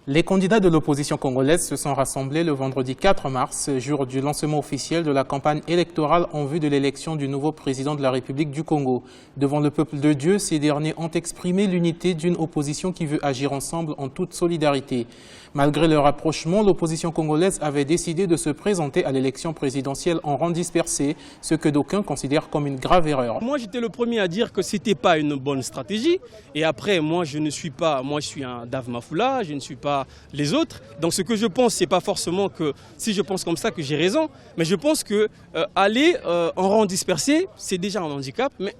Les candidats de l'opposition congolaise se sont rassemblés le vendredi 4 mars, jour du lancement officiel de la campagne électorale en vue de l'élection du nouveau président de la République du Congo. Devant le peuple de Dieu, ces derniers ont exprimé l'unité d'une opposition qui veut agir ensemble en toute solidarité. Malgré leur rapprochement, l'opposition congolaise avait décidé de se présenter à l'élection présidentielle en rang dispersé, ce que d'aucuns considèrent comme une grave erreur. Moi, j'étais le premier à dire que ce n'était pas une bonne stratégie. Et après, moi, je suis un Dave Mafoula, je ne suis pas les autres. Donc ce que je pense, c'est pas forcément que si je pense comme ça que j'ai raison, mais je pense que aller en rang dispersé, c'est déjà un handicap, mais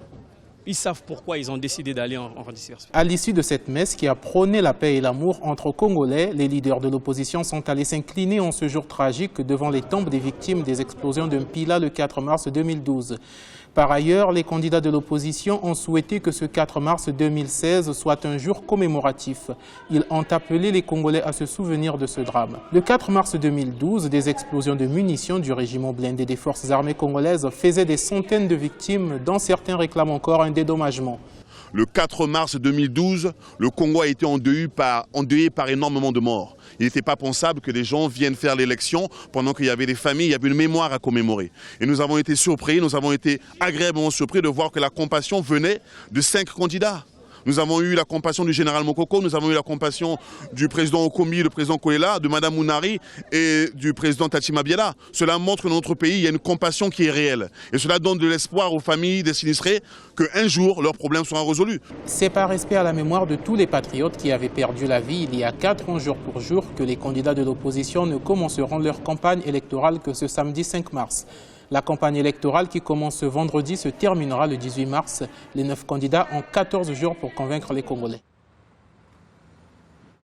ils savent pourquoi ils ont décidé d'aller en rang dispersé. À l'issue de cette messe qui a prôné la paix et l'amour entre Congolais, les leaders de l'opposition sont allés s'incliner en ce jour tragique devant les tombes des victimes des explosions de Mpila le 4 mars 2012. Par ailleurs, les candidats de l'opposition ont souhaité que ce 4 mars 2016 soit un jour commémoratif. Ils ont appelé les Congolais à se souvenir de ce drame. Le 4 mars 2012, des explosions de munitions du régiment blindé des forces armées congolaises faisaient des centaines de victimes, dont certains réclament encore un dédommagement. Le 4 mars 2012, le Congo a été endeuillé par énormément de morts. Il n'était pas pensable que les gens viennent faire l'élection pendant qu'il y avait des familles, il y avait une mémoire à commémorer. Et nous avons été surpris, nous avons été agréablement surpris de voir que la compassion venait de 5 candidats. Nous avons eu la compassion du général Mokoko, nous avons eu la compassion du président Okomi, le président Kolela, de Mme Mounari et du président Tachima Biela. Cela montre que dans notre pays, il y a une compassion qui est réelle. Et cela donne de l'espoir aux familles des sinistrés qu'un jour, leurs problèmes seront résolus. C'est par respect à la mémoire de tous les patriotes qui avaient perdu la vie il y a 4 ans jour pour jour que les candidats de l'opposition ne commenceront leur campagne électorale que ce samedi 5 mars. La campagne électorale qui commence ce vendredi se terminera le 18 mars. Les 9 candidats ont 14 jours pour convaincre les Congolais.